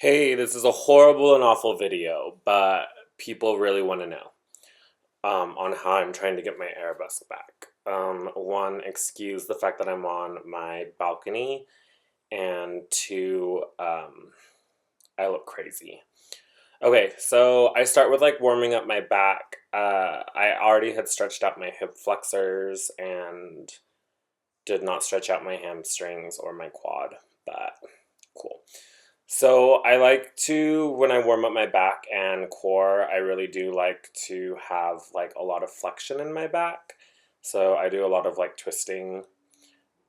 Hey, this is a horrible and awful video, but people really want to know on how I'm trying to get my Arabesque back. One, excuse the fact that I'm on my balcony, and two, I look crazy. Okay, so I start with like warming up my back. I already had stretched out my hip flexors and did not stretch out my hamstrings or my quad, but cool. So I like to, when I warm up my back and core, I really do like to have like a lot of flexion in my back. So I do a lot of like twisting.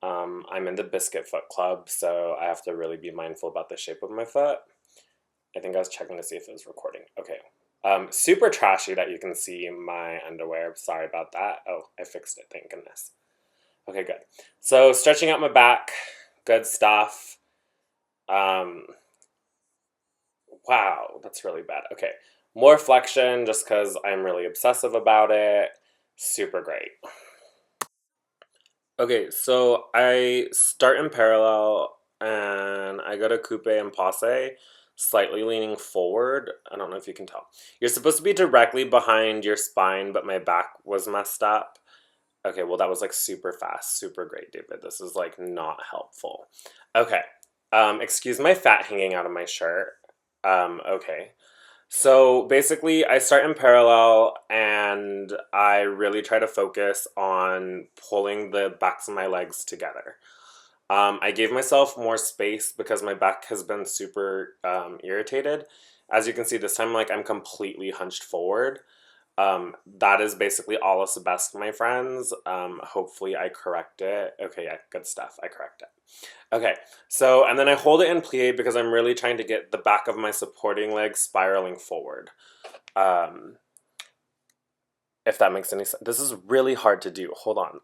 I'm in the biscuit foot club, so I have to really be mindful about the shape of my foot. I think I was checking to see if it was recording. Okay. Super trashy that you can see my underwear. Sorry about that. Oh, I fixed it. Thank goodness. Okay, good. So stretching out my back, good stuff. Um, Wow, that's really bad. Okay, more flexion just because I'm really obsessive about it. Super great. Okay, so I start in parallel and I go to coupe and passe, slightly leaning forward. I don't know if you can tell. You're supposed to be directly behind your spine, but my back was messed up. Okay, well, that was like super fast. Super great, David. This is like not helpful. Okay, excuse my fat hanging out of my shirt. Okay. So basically, I start in parallel and I really try to focus on pulling the backs of my legs together. I gave myself more space because my back has been super irritated. As you can see, this time, like I'm completely hunched forward. That is basically all is the best, my friends. Hopefully I correct it. Okay, yeah, good stuff. I correct it. Okay, so, and then I hold it in plie because I'm really trying to get the back of my supporting leg spiraling forward. Um, if that makes any sense. This is really hard to do. Hold on.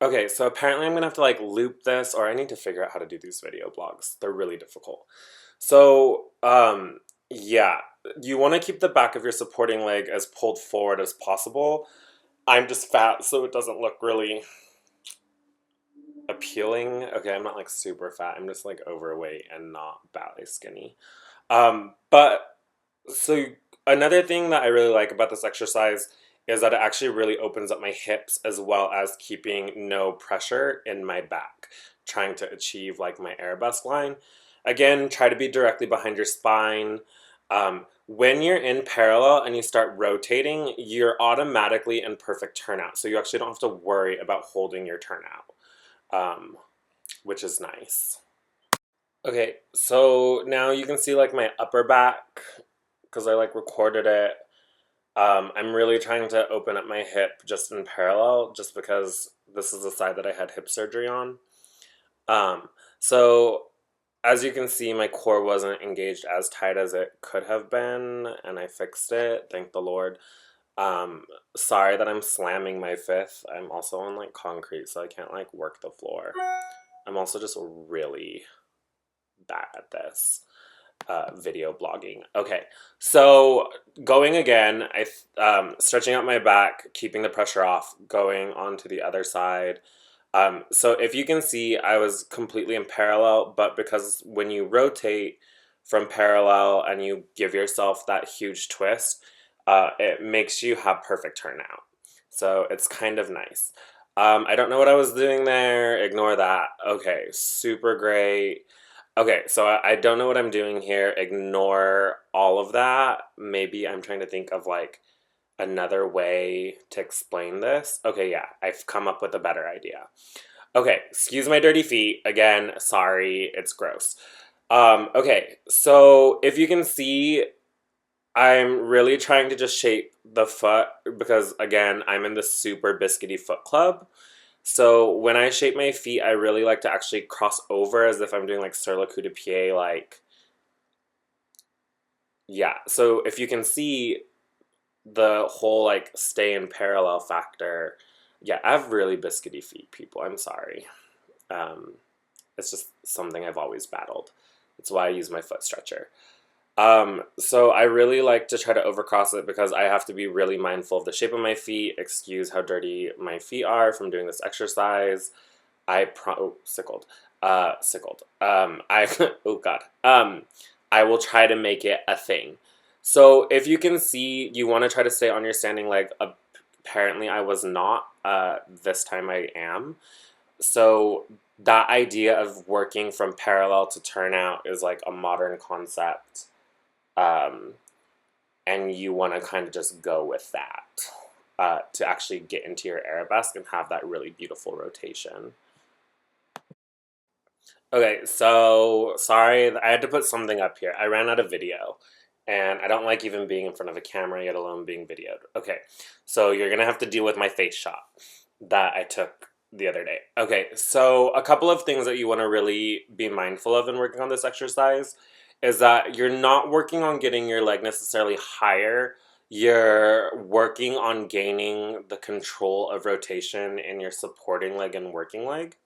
Okay, so apparently I'm gonna have to like loop this, or I need to figure out how to do these video blogs. They're really difficult. So, yeah, you want to keep the back of your supporting leg as pulled forward as possible. I'm just fat, so it doesn't look really appealing. Okay, I'm not like super fat. I'm just like overweight and not ballet skinny. But so another thing that I really like about this exercise is that it actually really opens up my hips as well as keeping no pressure in my back, trying to achieve like my arabesque line. Again, try to be directly behind your spine. When you're in parallel and you start rotating, you're automatically in perfect turnout. So you actually don't have to worry about holding your turnout, which is nice. Okay, so now you can see like my upper back because I like recorded it. I'm really trying to open up my hip just in parallel just because this is the side that I had hip surgery on. Um, so as you can see, my core wasn't engaged as tight as it could have been, and I fixed it, thank the Lord. Um, Sorry that I'm slamming my fifth. I'm also on like concrete, so I can't like work the floor. I'm also just really bad at this video blogging. Okay, so going again, stretching out my back, keeping the pressure off, going on to the other side. So if you can see, I was completely in parallel, but because when you rotate from parallel and you give yourself that huge twist, it makes you have perfect turnout. So it's kind of nice. I don't know what I was doing there. Ignore that. Okay, super great. Okay, so I don't know what I'm doing here. Ignore all of that. Maybe I'm trying to think of like another way to explain this. Okay, yeah, I've come up with a better idea. Okay, excuse my dirty feet. Again, sorry, it's gross. Okay, so if you can see, I'm really trying to just shape the foot because again, I'm in the super biscuity foot club. So when I shape my feet, I really like to actually cross over as if I'm doing like sur le coup de pied, like, yeah. So if you can see the whole like stay in parallel factor, yeah, I have really biscuity feet, people. I'm sorry. Um, it's just something I've always battled. That's why I use my foot stretcher. So I really like to try to overcross it because I have to be really mindful of the shape of my feet, excuse how dirty my feet are from doing this exercise. Sickled. Sickled. I, oh God. I will try to make it a thing. So if you can see, you want to try to stay on your standing leg. Apparently, I was not. This time I am. So that idea of working from parallel to turnout is like a modern concept. Um, and you want to kind of just go with that to actually get into your arabesque and have that really beautiful rotation. Okay, so sorry, I had to put something up here. I ran out of video, and I don't like even being in front of a camera, yet alone being videoed. Okay, so you're gonna have to deal with my face shot that I took the other day. Okay, so a couple of things that you want to really be mindful of in working on this exercise is that you're not working on getting your leg necessarily higher. You're working on gaining the control of rotation in your supporting leg and working leg.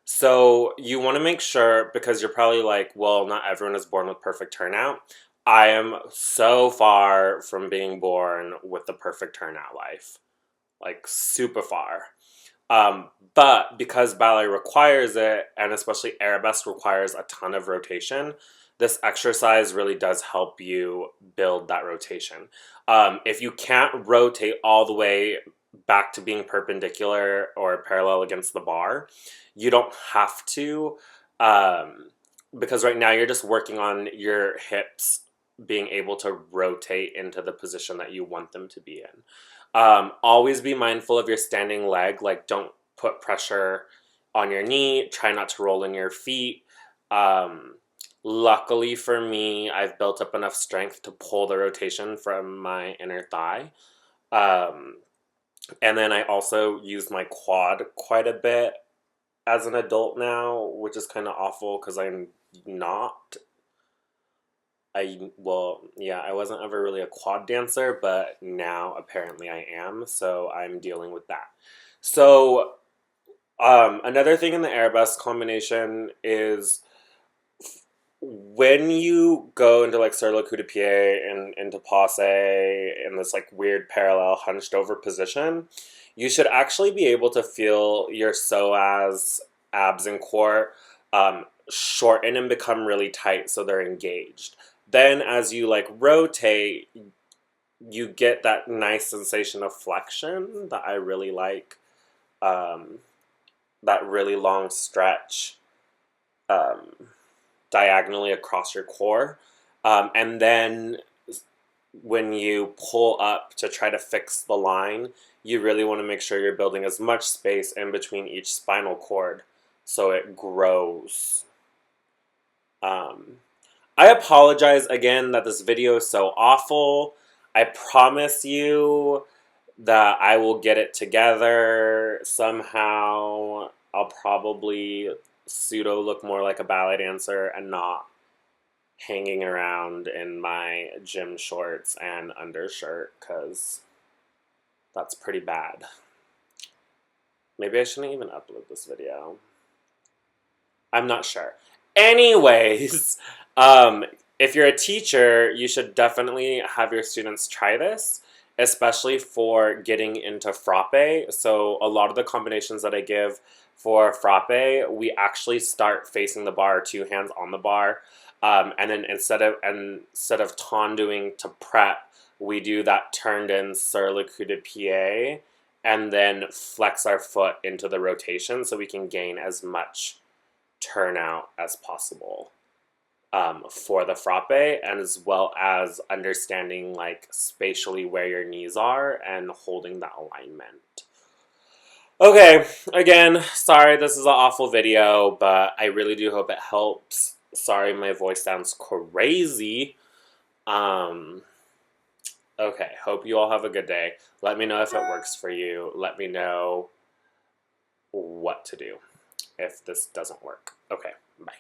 So you want to make sure, because you're probably like, well, not everyone is born with perfect turnout. I am so far from being born with the perfect turnout life, like super far. But because ballet requires it, and especially arabesque requires a ton of rotation, this exercise really does help you build that rotation. If you can't rotate all the way back to being perpendicular or parallel against the bar, you don't have to, because right now you're just working on your hips being able to rotate into the position that you want them to be in. Always be mindful of your standing leg. Like, don't put pressure on your knee. Try not to roll in your feet. Luckily for me, I've built up enough strength to pull the rotation from my inner thigh. And then I also use my quad quite a bit as an adult now, which is kind of awful because I'm not. I wasn't ever really a quad dancer, but now apparently I am, so I'm dealing with that. So, another thing in the arabesque combination is when you go into like sur le coup de pied and into passe in this like weird parallel hunched over position, you should actually be able to feel your psoas, abs, and core shorten and become really tight so they're engaged. Then as you like rotate, you get that nice sensation of flexion that I really like. Um, that really long stretch um, diagonally across your core. And then when you pull up to try to fix the line, you really want to make sure you're building as much space in between each spinal cord so it grows. Um, I apologize again that this video is so awful. I promise you that I will get it together somehow. I'll probably pseudo look more like a ballet dancer and not hanging around in my gym shorts and undershirt because that's pretty bad. Maybe I shouldn't even upload this video. I'm not sure. Anyways, if you're a teacher, you should definitely have your students try this, especially for getting into frappe. So a lot of the combinations that I give for frappe, we actually start facing the bar, two hands on the bar, and then instead of tenduing to prep, we do that turned in sur le coup de pied, and then flex our foot into the rotation so we can gain as much turnout as possible for the frappe, and as well as understanding like spatially where your knees are and holding that alignment. Okay, again, sorry this is an awful video, but I really do hope it helps. Sorry my voice sounds crazy. Okay, hope you all have a good day. Let me know if it works for you. Let me know what to do if this doesn't work. Okay, bye.